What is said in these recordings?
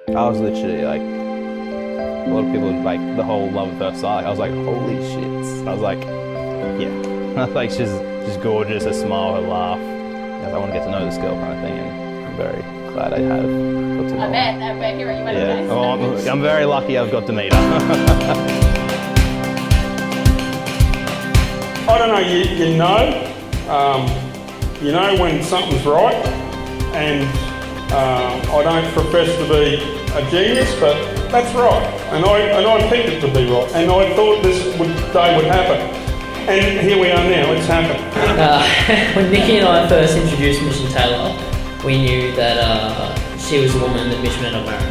I was literally like, a lot of people like the whole love at first sight. I was like, holy shit. I was like, yeah. Like she's gorgeous, her smile, her laugh. I want to get to know this girl kind of thing, and I'm very glad I have got to know her. I bet you're right, you went Yeah, I'm very lucky I've got to meet her. I don't know, you know when something's right, and I don't profess to be a genius, but that's right, and I picked it to be right, and I thought this day would happen, and here we are now, it's happened. When Nikki and I first introduced Mitch and Tayla, we knew that she was the woman that Mitch meant to marry.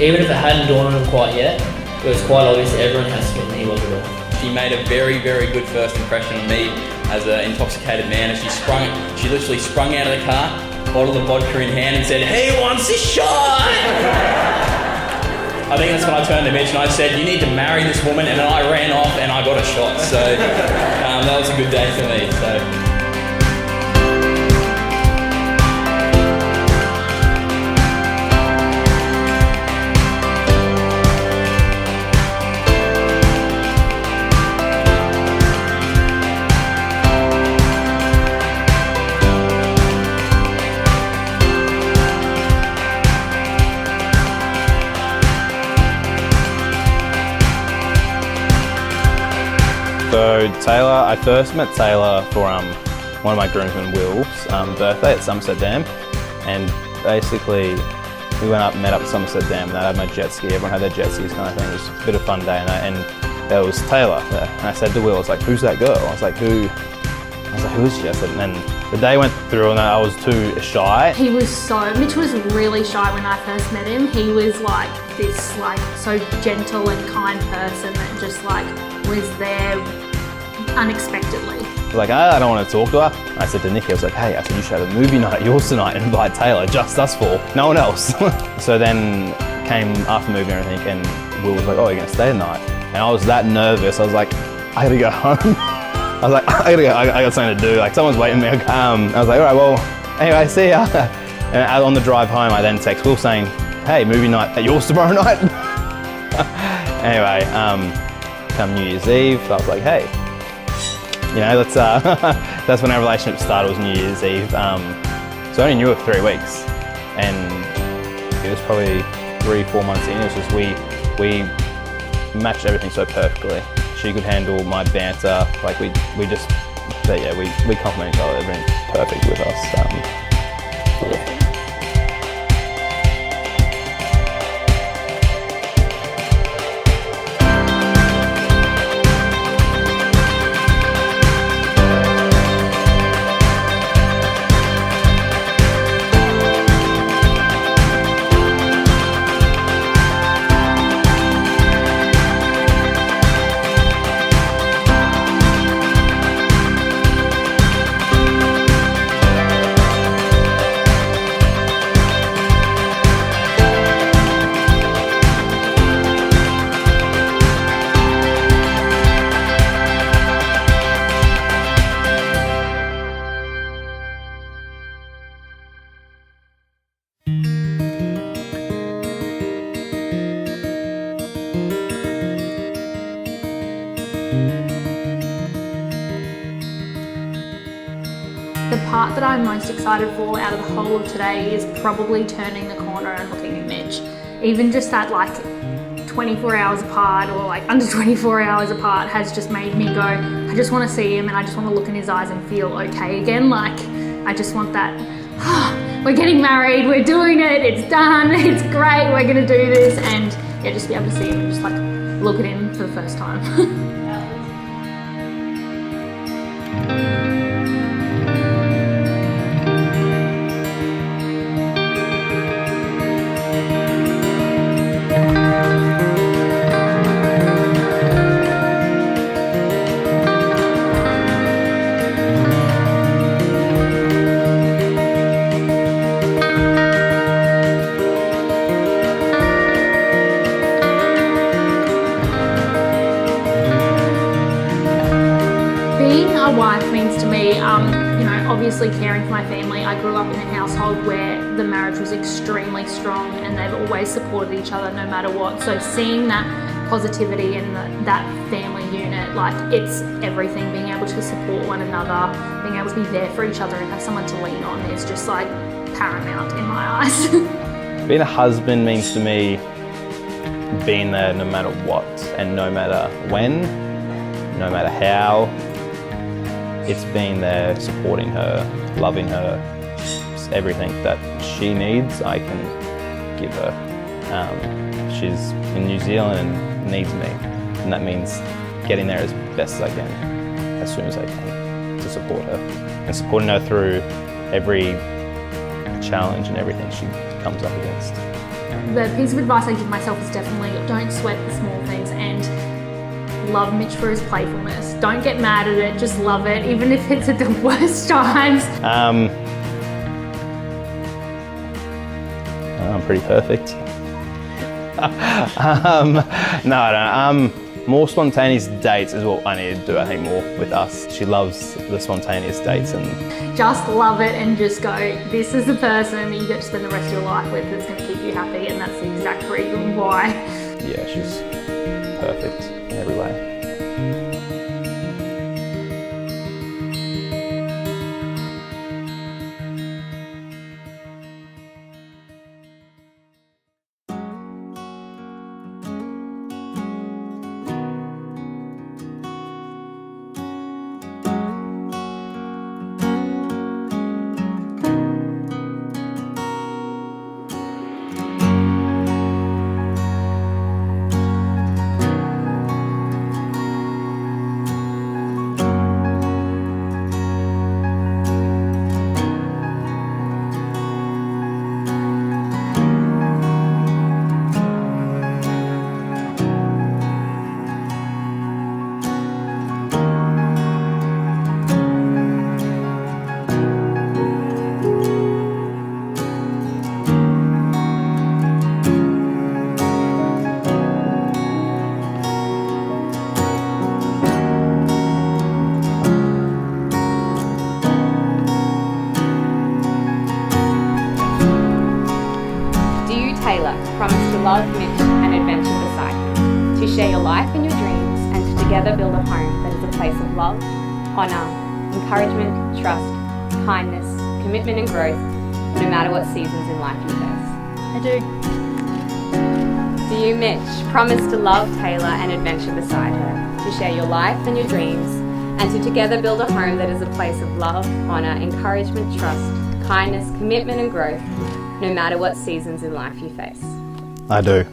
Even if it hadn't dawned on him quite yet, it was quite obvious that everyone has to admit that he was a girl. She made a very, very good first impression on me as an intoxicated man, and she literally sprung out of the car, bottle of vodka in hand, and said, "Who wants a shot?" I think that's when I turned to Mitch and I said, "You need to marry this woman," and then I ran off and I got a shot. So that was a good day for me. So. So Tayla, I first met Tayla for one of my groomsmen, Will's, birthday at Somerset Dam, and basically we went up and met up at Somerset Dam, and I had my jet ski, everyone had their jet skis kind of thing. It was a bit of a fun day, and there was Tayla there, and I said to Will, I was like, "Who's that girl?" I was like, "Who is she?" I said, and then the day went through and I was too shy. Mitch was really shy when I first met him. He was like this so gentle and kind person that just was there unexpectedly. Like, I don't want to talk to her. I said to Nikki, I was like, "Hey," I said, "you should have a movie night at yours tonight and invite Tayla, just us four, no one else." So then came after the movie and everything, and Will was like, "Oh, you're going to stay tonight?" And I was that nervous. I was like, "I gotta go home." I was like, I got something to do. Like, someone's waiting for me. I was like, "All right, well, anyway, see ya." And on the drive home, I then text Will saying, "Hey, movie night at yours tomorrow night." Anyway, come New Year's Eve, I was like, "Hey, let's." That's when our relationship started. Was New Year's Eve. So I only knew her for 3 weeks, and it was probably 3-4 months in. It was just we matched everything so perfectly. She could handle my banter. Like we complement each other. Everything's perfect with us. Yeah. The part that I'm most excited for out of the whole of today is probably turning the corner and looking at Mitch. Even just that 24 hours apart or under 24 hours apart has just made me go, I just want to see him and I just want to look in his eyes and feel okay again. I just want that, we're getting married, we're doing it, it's done, it's great, we're gonna do this, and yeah, just be able to see him and just look at him for the first time. Being a wife means to me obviously caring for my family. I grew up in a household where the marriage was extremely strong and they've always supported each other no matter what. So seeing that positivity and that family unit, like, it's everything. Being able to support one another, being able to be there for each other and have someone to lean on is just like paramount in my eyes. Being a husband means to me being there no matter what and no matter when, no matter how. It's being there, supporting her, loving her, just everything that she needs I can give her. She's in New Zealand and needs me, and that means getting there as best as I can, as soon as I can, to support her. And supporting her through every challenge and everything she comes up against. The piece of advice I give myself is definitely don't sweat the small things and love Mitch for his playfulness. Don't get mad at it, just love it, even if it's at the worst times. I'm pretty perfect. No, I don't. More spontaneous dates is what I need to do, I think, more with us. She loves the spontaneous dates and Just love it and just go, this is the person that you get to spend the rest of your life with that's going to keep you happy, and that's the exact reason why. yeah, she's perfect in every way. Tayla, promise to love, Mitch and adventure beside him, to share your life and your dreams, and to together build a home that is a place of love, honour, encouragement, trust, kindness, commitment and growth, no matter what seasons in life you face. I do. Do you, Mitch, promise to love Tayla and adventure beside her, to share your life and your dreams, and to together build a home that is a place of love, honour, encouragement, trust, kindness, commitment and growth, no matter what seasons in life you face? I do.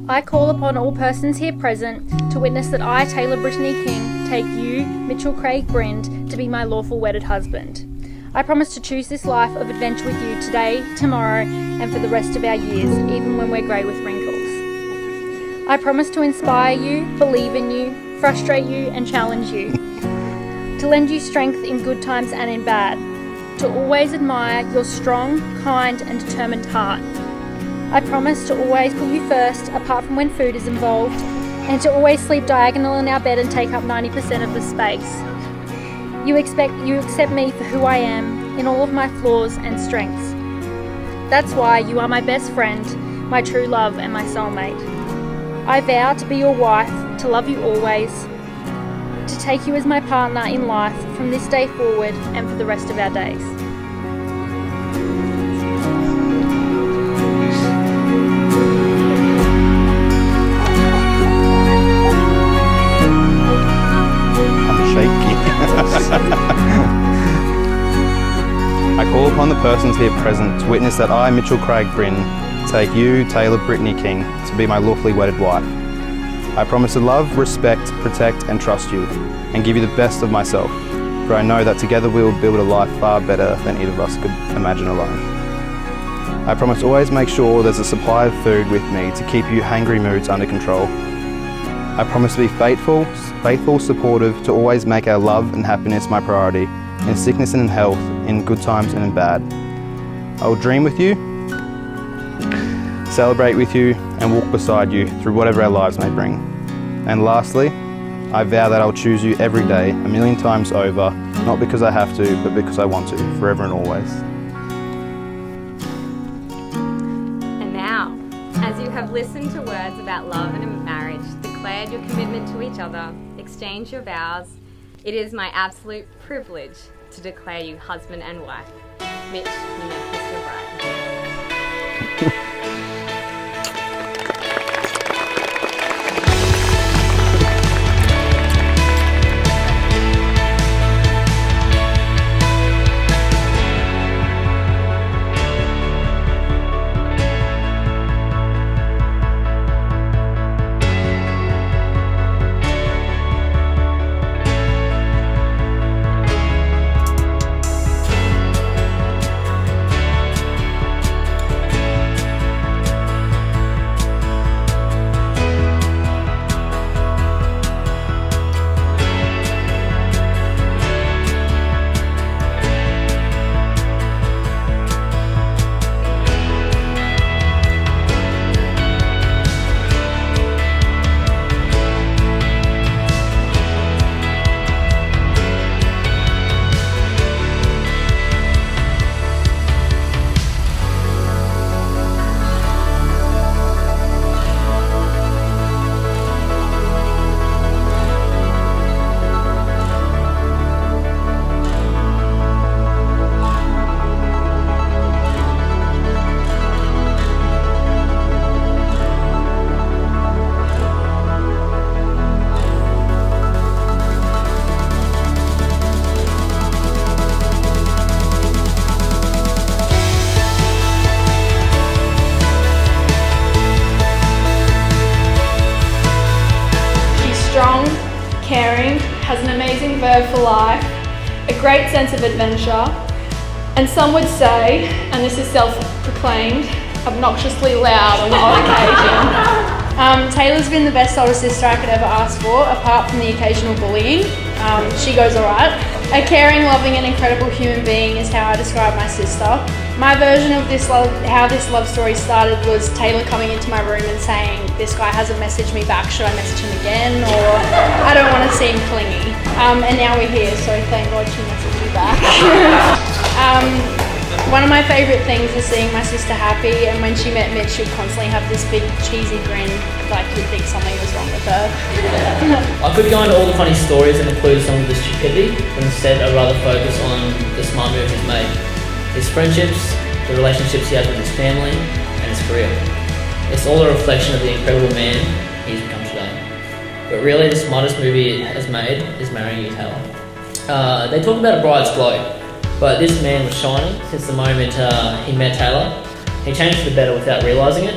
I call upon all persons here present to witness that I, Tayla Brittany King, take you, Mitchell Craig Brind, to be my lawful wedded husband. I promise to choose this life of adventure with you today, tomorrow, and for the rest of our years, even when we're grey with wrinkles. I promise to inspire you, believe in you, frustrate you, and challenge you. To lend you strength in good times and in bad. To always admire your strong, kind, and determined heart. I promise to always put you first, apart from when food is involved, and to always sleep diagonal in our bed and take up 90% of the space. You accept me for who I am, in all of my flaws and strengths. That's why you are my best friend, my true love, and my soulmate. I vow to be your wife, to love you always, to take you as my partner in life from this day forward and for the rest of our days. I call upon the persons here present to witness that I, Mitchell Craig Bryn, take you, Tayla Brittany King, to be my lawfully wedded wife. I promise to love, respect, protect and trust you, and give you the best of myself, for I know that together we will build a life far better than either of us could imagine alone. I promise to always make sure there's a supply of food with me to keep you hangry moods under control. I promise to be faithful, supportive, to always make our love and happiness my priority, in sickness and in health, in good times and in bad. I will dream with you, celebrate with you, and walk beside you through whatever our lives may bring. And lastly, I vow that I'll choose you every day, 1,000,000 times over, not because I have to, but because I want to, forever and always. And now, as you have listened to words about love and marriage, declared your commitment to each other, exchanged your vows, it is my absolute privilege to declare you husband and wife. Mitch, you may kiss your bride. Strong, caring, has an amazing verve for life, a great sense of adventure, and some would say, and this is self-proclaimed, obnoxiously loud on the odd occasion. Tayla's been the best older sister I could ever ask for, apart from the occasional bullying. She goes alright. A caring, loving and incredible human being is how I describe my sister. My version of how this love story started was Tayla coming into my room and saying, this guy hasn't messaged me back, should I message him again? Or I don't want to seem clingy. And now we're here, so thank God she messaged me back. One of my favourite things is seeing my sister happy, and when she met Mitch, she'd constantly have this big cheesy grin, like you'd think something was wrong with her. I could go into all the funny stories and include some of the stupidity, but instead I'd rather focus on the smart moves he's made. His friendships, the relationships he has with his family, and his career. It's all a reflection of the incredible man he's become today. But really, the smartest move he has made is marrying you, Tayla. They talk about a bride's glow, but this man was shining since the moment he met Tayla. He changed for the better without realising it.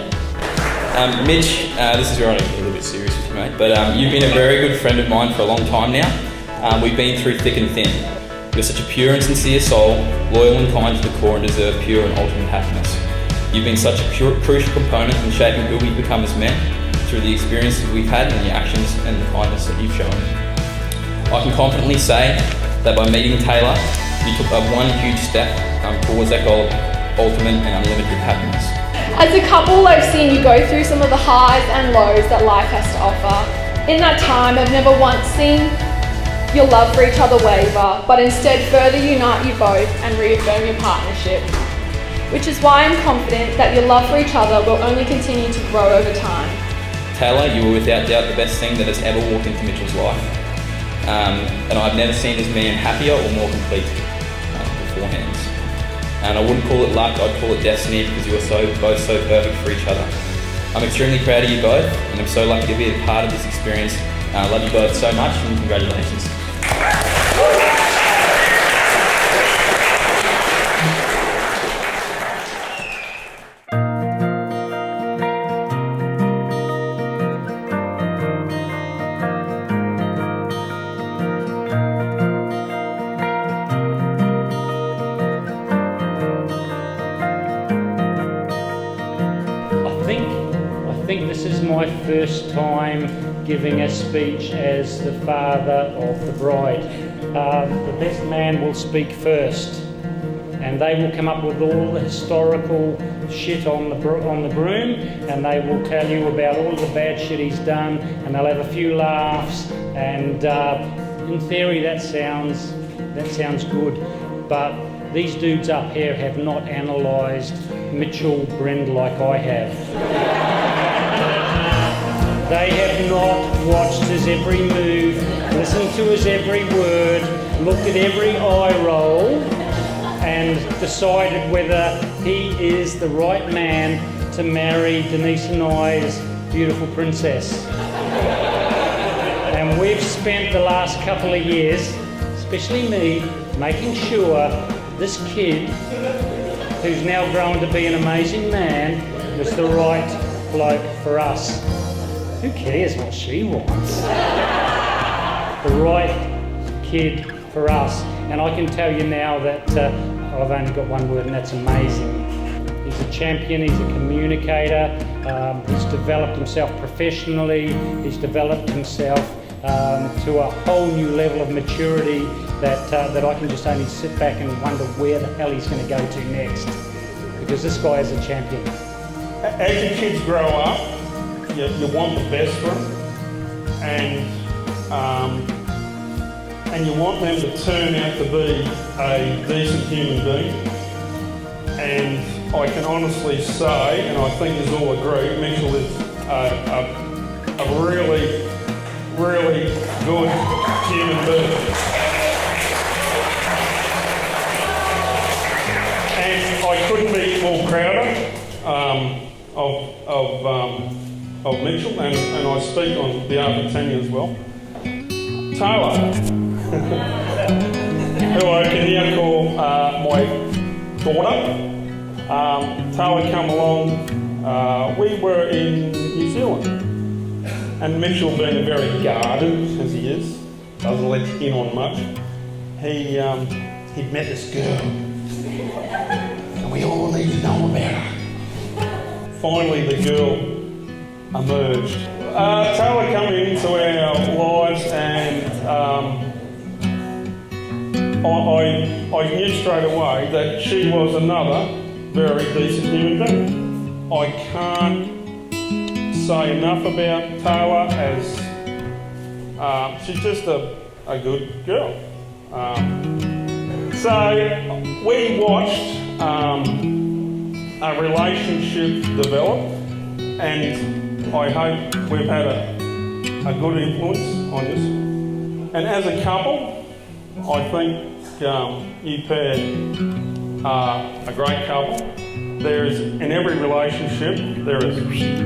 Mitch, this is running a little bit serious with you, mate, but you've been a very good friend of mine for a long time now. We've been through thick and thin. You're such a pure and sincere soul, loyal and kind to the core, and deserve pure and ultimate happiness. You've been such a crucial component in shaping who we've become as men through the experiences we've had and the actions and the kindness that you've shown. I can confidently say that by meeting Tayla, you took one huge step towards that goal of ultimate and unlimited happiness. As a couple, I've seen you go through some of the highs and lows that life has to offer. In that time, I've never once seen your love for each other waver, but instead further unite you both and reaffirm your partnership. Which is why I'm confident that your love for each other will only continue to grow over time. Tayla, you were without doubt the best thing that has ever walked into Mitchell's life. And I've never seen this man happier or more complete beforehand. And I wouldn't call it luck, I'd call it destiny, because you are both so perfect for each other. I'm extremely proud of you both, and I'm so lucky to be a part of this experience. I love you both so much, and congratulations. I think this is my first time giving a speech as the father of the bride. The best man will speak first, and they will come up with all the historical shit on the broom, and they will tell you about all the bad shit he's done, and they'll have a few laughs, and in theory that sounds good, but these dudes up here have not analysed Mitchell Brend like I have. They have not watched his every move, listened to his every word, looked at every eye roll, and decided whether he is the right man to marry Denise and I's beautiful princess. And we've spent the last couple of years, especially me, making sure this kid, who's now grown to be an amazing man, was the right bloke for us. Who cares what she wants? The right kid for us. And I can tell you now that I've only got one word, and that's amazing. He's a champion, he's a communicator, he's developed himself professionally, he's developed himself to a whole new level of maturity that I can just only sit back and wonder where the hell he's going to go to next. Because this guy is a champion. As your kids grow up, you want the best for them, and you want them to turn out to be a decent human being. And I can honestly say, and I think you all agree, Mitchell is a really, really good human being. And I couldn't be more prouder of Mitchell, and I speak on behalf of Tanya as well. Tayla, who I can now call my daughter. Tayla come along, we were in New Zealand, and Mitchell, being very guarded as he is, doesn't let in on much, he'd met this girl, and we all need to know about her. Finally the girl emerged. Tayla came into our lives, and I knew straight away that she was another very decent human being. I can't say enough about Tayla as she's just a good girl. So we watched a relationship develop, and I hope we've had a good influence on this. And as a couple, I think you paired a great couple. There is, in every relationship, there is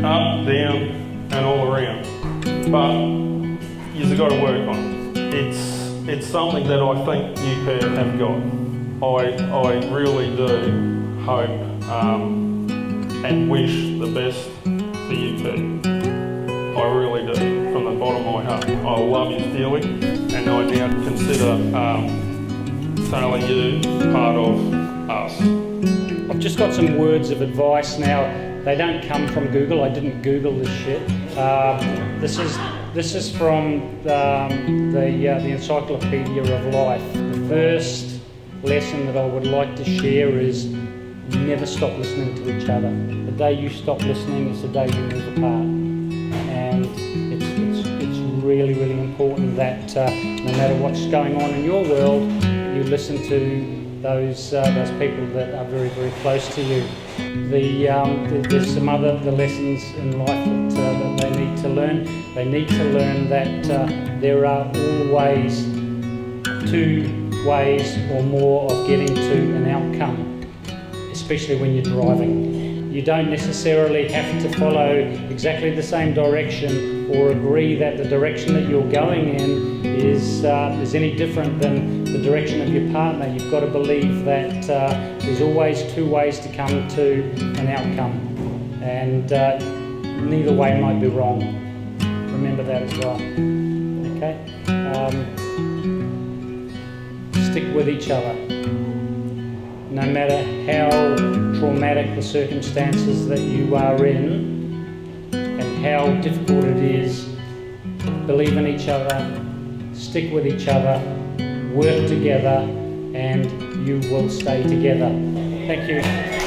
up, down, and all around. But you've got to work on it. It's something that I think you pair have got. I really do hope and wish the best for you two. I really do, from the bottom of my heart. I love you dearly, and I now consider Tayla you part of us. I've just got some words of advice now. They don't come from Google. I didn't Google this shit. This is from the Encyclopedia of Life. The first lesson that I would like to share is never stop listening to each other. The day you stop listening is the day you move apart. And it's really, really important that no matter what's going on in your world, you listen to those people that are very, very close to you. There's some other lessons in life that they need to learn. They need to learn that there are always 2 ways or more of getting to an outcome, especially when you're driving. You don't necessarily have to follow exactly the same direction or agree that the direction that you're going in is any different than the direction of your partner. You've got to believe that there's always 2 ways to come to an outcome, and neither way might be wrong. Remember that as well. Okay? Stick with each other. No matter how traumatic the circumstances that you are in and how difficult it is, believe in each other, stick with each other, work together, and you will stay together. Thank you.